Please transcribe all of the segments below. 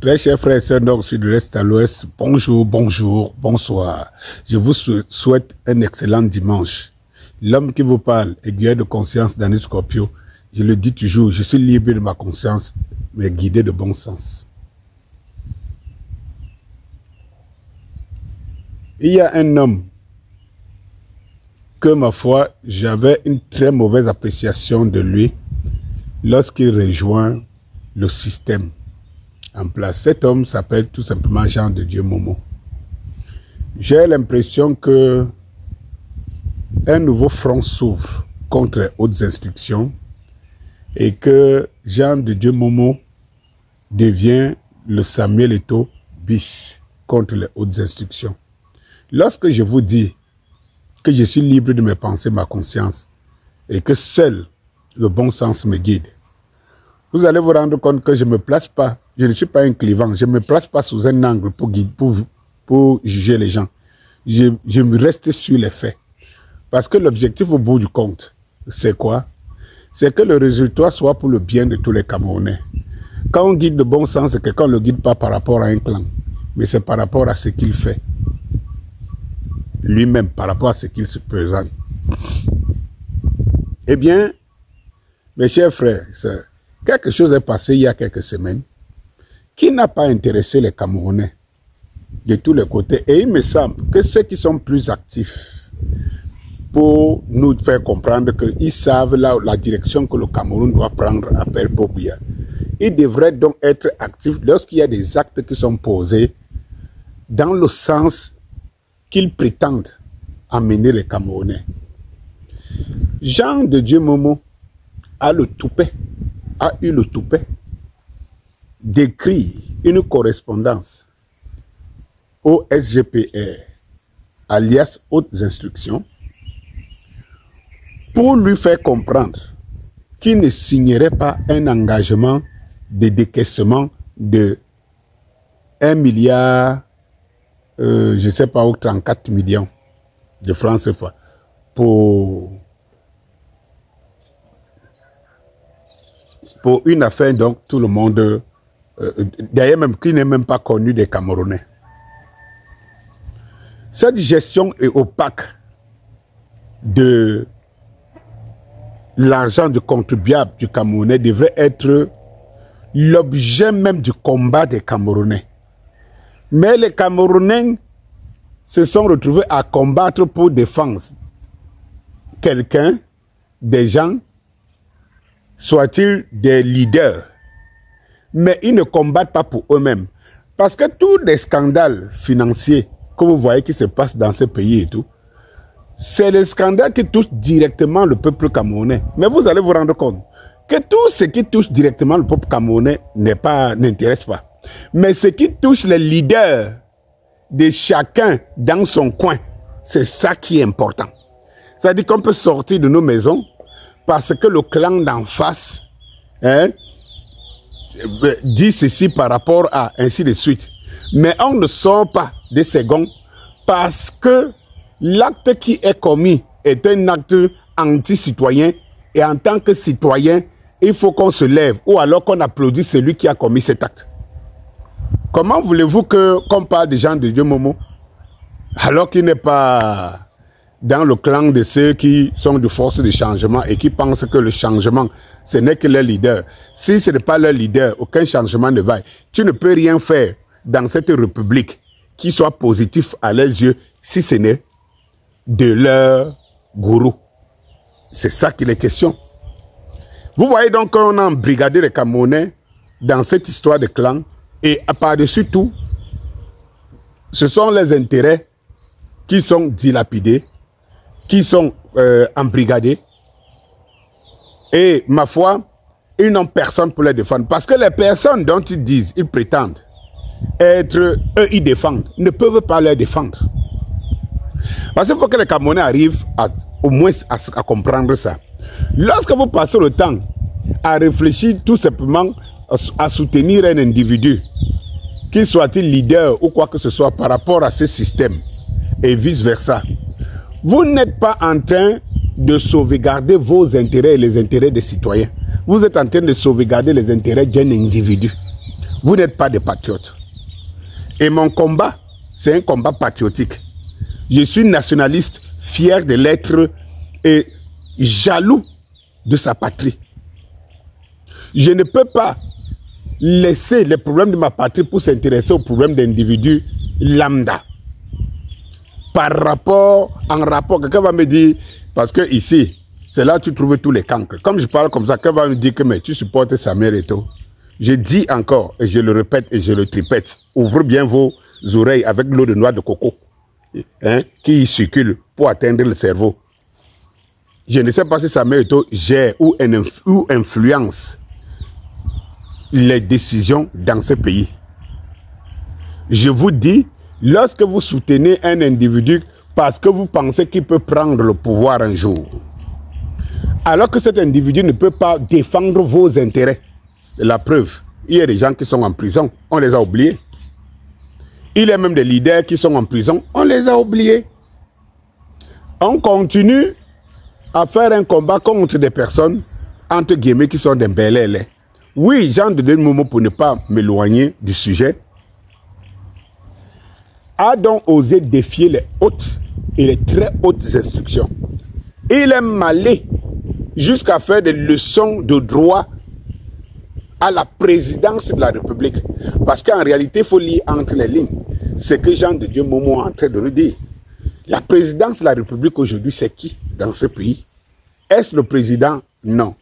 Très chers frères et sœurs nord, sud, de l'est à l'ouest, bonjour, bonjour, bonsoir. Je vous souhaite un excellent dimanche. L'homme qui vous parle est guidé de conscience dans les Scorpio. Je le dis toujours, je suis libre de ma conscience, mais guidé de bon sens. Il y a un homme que, ma foi, j'avais une très mauvaise appréciation de lui lorsqu'il rejoint le système en place. Cet homme s'appelle tout simplement Jean de Dieu Momo. J'ai l'impression que un nouveau front s'ouvre contre les hautes instructions et que Jean de Dieu Momo devient le Samuel Eto'o bis contre les hautes instructions. Lorsque je vous dis que je suis libre de mes pensées, ma conscience, et que seul le bon sens me guide, vous allez vous rendre compte que je ne me place pas, je ne suis pas un clivant, je ne me place pas sous un angle pour juger les gens. Je me reste sur les faits. Parce que l'objectif au bout du compte, c'est quoi? C'est que le résultat soit pour le bien de tous les Camerounais. Quand on guide de bon sens, c'est que quand on ne le guide pas par rapport à un clan, mais c'est par rapport à ce qu'il fait. Lui-même, par rapport à ce qu'il se présente. Eh bien, mes chers frères et sœurs, quelque chose est passé il y a quelques semaines qui n'a pas intéressé les Camerounais de tous les côtés. Et il me semble que ceux qui sont plus actifs pour nous faire comprendre qu'ils savent la direction que le Cameroun doit prendre à Pelpobia. Ils devraient donc être actifs lorsqu'il y a des actes qui sont posés dans le sens qu'ils prétendent amener les Camerounais. Jean de Dieu Momo a eu le toupet d'écrire une correspondance au SGPR, alias Hautes Instructions, pour lui faire comprendre qu'il ne signerait pas un engagement de décaissement de 1 milliard, je ne sais pas où, 34 millions de francs CFA pour une affaire, donc tout le monde, d'ailleurs même qui n'est même pas connu des Camerounais. Cette gestion est opaque de l'argent du contribuable du Camerounais devrait être l'objet même du combat des Camerounais. Mais les Camerounais se sont retrouvés à combattre pour défendre quelqu'un, des gens, soit-ils des leaders. Mais ils ne combattent pas pour eux-mêmes. Parce que tous les scandales financiers que vous voyez qui se passent dans ce pays et tout, c'est les scandales qui touchent directement le peuple camerounais. Mais vous allez vous rendre compte que tout ce qui touche directement le peuple camerounais n'intéresse pas. Mais ce qui touche les leaders de chacun dans son coin, c'est ça qui est important. C'est-à-dire qu'on peut sortir de nos maisons parce que le clan d'en face dit ceci par rapport à ainsi de suite. Mais on ne sort pas des secondes parce que l'acte qui est commis est un acte anti-citoyen et en tant que citoyen, il faut qu'on se lève ou alors qu'on applaudisse celui qui a commis cet acte. Comment voulez-vous qu'on parle des gens de Dieu Momo alors qu'il n'est pas dans le clan de ceux qui sont de force de changement et qui pensent que le changement, ce n'est que leur leader. Si ce n'est pas leur leader, aucun changement ne va. Tu ne peux rien faire dans cette république qui soit positif à leurs yeux si ce n'est de leur gourou. C'est ça qu'il est question. Vous voyez donc qu'on a embrigadé les Camerounais dans cette histoire de clan et par-dessus tout, ce sont les intérêts qui sont dilapidés, qui sont embrigadés. Et ma foi, ils n'ont personne pour les défendre. Parce que les personnes dont ils disent, ils prétendent être, eux, ils défendent, ne peuvent pas les défendre. Parce qu'il faut que les Camerounais arrivent au moins à comprendre ça. Lorsque vous passez le temps à réfléchir tout simplement à soutenir un individu, qu'il soit-il leader ou quoi que ce soit par rapport à ce système et vice-versa, vous n'êtes pas en train de sauvegarder vos intérêts et les intérêts des citoyens. Vous êtes en train de sauvegarder les intérêts d'un individu. Vous n'êtes pas des patriotes. Et mon combat, c'est un combat patriotique. Je suis nationaliste, fier de l'être et jaloux de sa patrie. Je ne peux pas laisser les problèmes de ma patrie pour s'intéresser aux problèmes d'individus lambda. En rapport, quelqu'un va me dire, parce que ici, c'est là que tu trouves tous les cancres. Comme je parle comme ça, quelqu'un va me dire que mais tu supportes Samuel Eto'o. Je dis encore, et je le répète et je le répète, ouvrez bien vos oreilles avec l'eau de noix de coco qui circule pour atteindre le cerveau. Je ne sais pas si Samuel Eto'o gère ou influence les décisions dans ce pays. Je vous dis, lorsque vous soutenez un individu parce que vous pensez qu'il peut prendre le pouvoir un jour, alors que cet individu ne peut pas défendre vos intérêts, la preuve, il y a des gens qui sont en prison, on les a oubliés. Il y a même des leaders qui sont en prison, on les a oubliés. On continue à faire un combat contre des personnes, entre guillemets, qui sont des belles. Oui, Jean de Dieu Momo, pour ne pas m'éloigner du sujet, a donc osé défier les hautes et les très hautes instructions. Il est allé jusqu'à faire des leçons de droit à la présidence de la République. Parce qu'en réalité, il faut lire entre les lignes ce que Jean de Dieu Momo est en train de nous dire. La présidence de la République aujourd'hui, c'est qui dans ce pays? Est-ce le président? Non.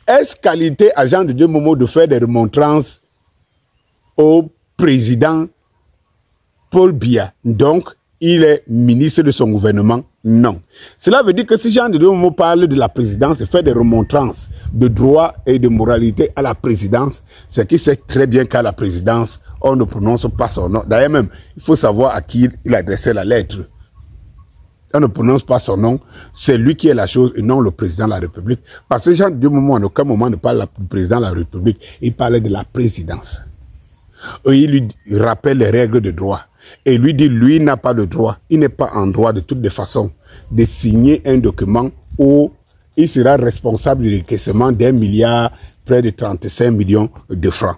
Est-ce qualité à Jean de Dieu Momo de faire des remontrances au président Paul Biya? Donc, il est ministre de son gouvernement? Non. Cela veut dire que si Jean de Dieu Momo parle de la présidence et fait des remontrances de droit et de moralité à la présidence, c'est qu'il sait très bien qu'à la présidence, on ne prononce pas son nom. D'ailleurs même, il faut savoir à qui il adressait la lettre. On ne prononce pas son nom, c'est lui qui est la chose et non le président de la République. Parce que Jean de Dieu Momo, en aucun moment, ne parle du président de la République, il parlait de la présidence. Et il lui rappelle les règles de droit. Et lui dit, lui n'a pas le droit, il n'est pas en droit de toutes les façons de signer un document où il sera responsable du décaissement d'1 milliard, près de 35 millions de francs.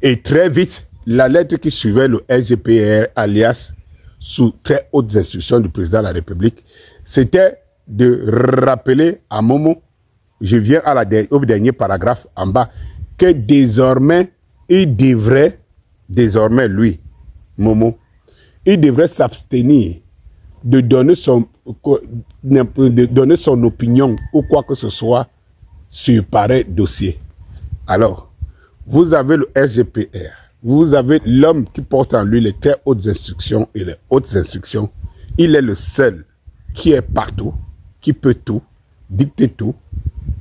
Et très vite, la lettre qui suivait le SGPR, alias sous très hautes instructions du président de la République, c'était de rappeler à Momo, je viens au dernier paragraphe en bas, que désormais, il devrait, lui, Momo, il devrait s'abstenir de donner son opinion ou quoi que ce soit sur pareil dossier. Alors, vous avez le SGPR, vous avez l'homme qui porte en lui les très hautes instructions et les hautes instructions. Il est le seul qui est partout, qui peut tout, dicter tout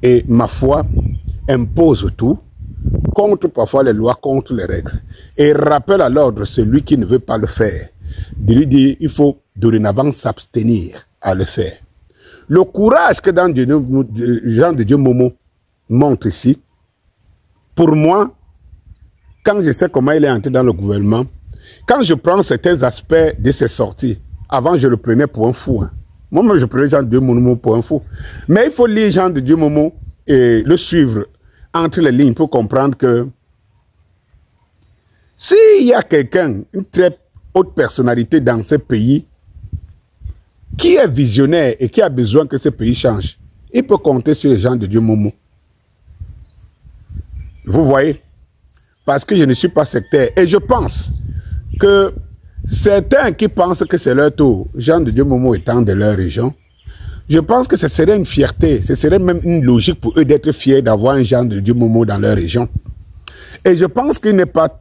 et, ma foi, impose tout, contre parfois les lois, contre les règles. Et rappelle à l'ordre celui qui ne veut pas le faire, de lui dire il faut dorénavant s'abstenir à le faire. Le courage que Jean de Dieu Momo montre ici, pour moi, quand je sais comment il est entré dans le gouvernement, quand je prends certains aspects de ses sorties, avant je le prenais pour un fou. Moi-même je prenais Jean de Dieu Momo pour un fou. Mais il faut lire Jean de Dieu Momo et le suivre entre les lignes pour comprendre que s'il y a quelqu'un, une très haute personnalité dans ce pays, qui est visionnaire et qui a besoin que ce pays change, il peut compter sur les gens de Dieu Momo. Vous voyez? Parce que je ne suis pas sectaire. Et je pense que certains qui pensent que c'est leur tour, Jean de Dieu Momo étant de leur région, je pense que ce serait une fierté, ce serait même une logique pour eux d'être fiers d'avoir un Jean de Dieu Momo dans leur région. Et je pense qu'il n'est pas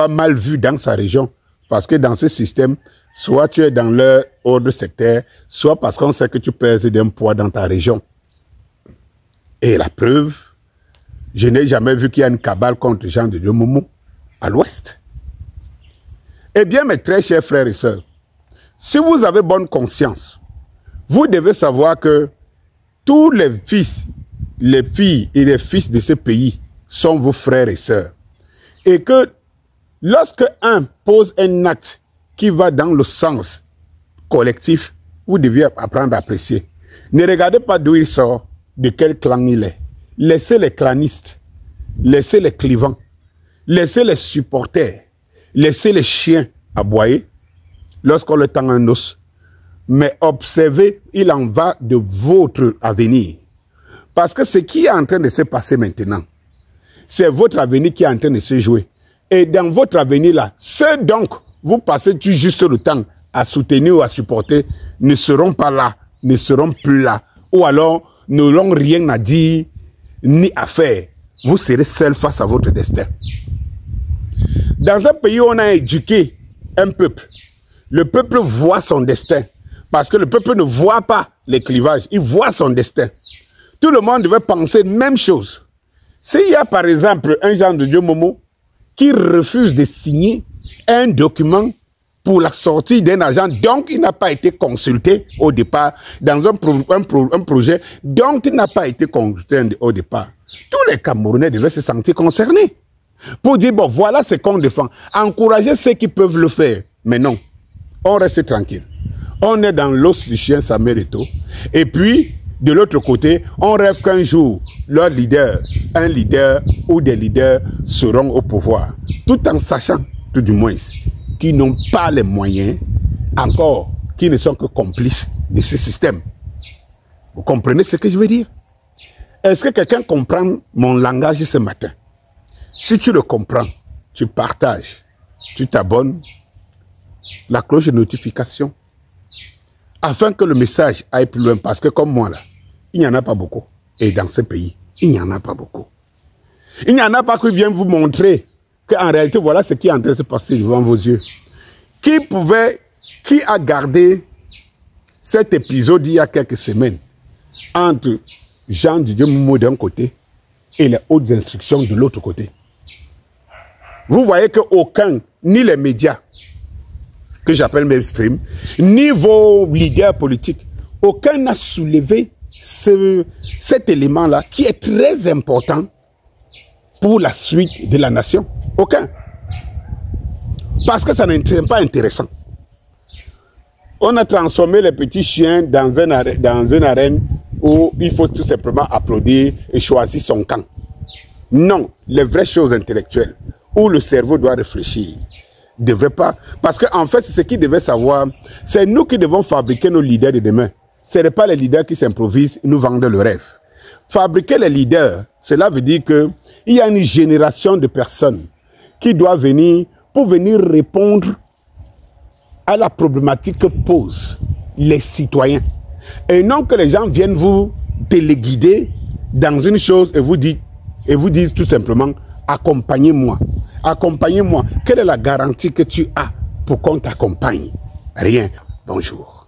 mal vu dans sa région, parce que dans ce système, soit tu es dans leur ordre sectaire, soit parce qu'on sait que tu pèses d'un poids dans ta région. Et la preuve, je n'ai jamais vu qu'il y a une cabale contre Jean de Dieu Momo à l'ouest. Eh bien, mes très chers frères et sœurs, si vous avez bonne conscience, vous devez savoir que tous les fils, les filles et les fils de ce pays sont vos frères et sœurs. Et que lorsque un pose un acte qui va dans le sens collectif, vous devez apprendre à apprécier. Ne regardez pas d'où il sort, de quel clan il est. Laissez les clanistes, laissez les clivants laissez les supporters, laissez les chiens aboyer lorsqu'on le tend un os. Mais observez, il en va de votre avenir. Parce que ce qui est en train de se passer maintenant, c'est votre avenir qui est en train de se jouer. Et dans votre avenir là, ceux donc, vous passez juste le temps à soutenir ou à supporter, ne seront pas là, ne seront plus là. Ou alors, n'auront rien à dire, ni à faire. Vous serez seul face à votre destin. Dans un pays où on a éduqué un peuple, le peuple voit son destin. Parce que le peuple ne voit pas les clivages, il voit son destin. Tout le monde devait penser la même chose. S'il y a par exemple un Jean de Dieu Momo qui refuse de signer un document pour la sortie d'un agent, donc il n'a pas été consulté au départ dans un projet, dont il n'a pas été consulté au départ. Tous les Camerounais devaient se sentir concernés. Pour dire, bon, voilà ce qu'on défend. Encourager ceux qui peuvent le faire. Mais non, on reste tranquille. On est dans l'os du chien Samuel Eto'o. Et puis, de l'autre côté, on rêve qu'un jour, leur leader, un leader ou des leaders seront au pouvoir. Tout en sachant, tout du moins, qu'ils n'ont pas les moyens, encore, qui ne sont que complices de ce système. Vous comprenez ce que je veux dire? Est-ce que quelqu'un comprend mon langage ce matin? Si tu le comprends, tu partages, tu t'abonnes, la cloche de notification, afin que le message aille plus loin. Parce que comme moi là, il n'y en a pas beaucoup. Et dans ce pays, il n'y en a pas beaucoup. Il n'y en a pas qui viennent vous montrer qu'en réalité, voilà ce qui est en train de se passer devant vos yeux. Qui a gardé cet épisode il y a quelques semaines entre Jean de Dieu Momo d'un côté et les hautes instructions de l'autre côté? Vous voyez qu'aucun, ni les médias, que j'appelle mainstream, ni vos leaders politiques, aucun n'a soulevé cet élément-là qui est très important pour la suite de la nation. Aucun. Parce que ça n'est pas intéressant. On a transformé les petits chiens dans une arène où il faut tout simplement applaudir et choisir son camp. Non, les vraies choses intellectuelles, où le cerveau doit réfléchir, ne devrait pas... Parce qu'en fait, ce qu'ils devaient savoir, c'est nous qui devons fabriquer nos leaders de demain. Ce n'est pas les leaders qui s'improvisent et nous vendent le rêve. Fabriquer les leaders, cela veut dire qu'il y a une génération de personnes qui doivent venir pour venir répondre à la problématique que posent les citoyens. Et non que les gens viennent vous téléguider dans une chose et vous disent tout simplement « accompagnez-moi ». Accompagnez-moi. Quelle est la garantie que tu as pour qu'on t'accompagne? Rien. Bonjour.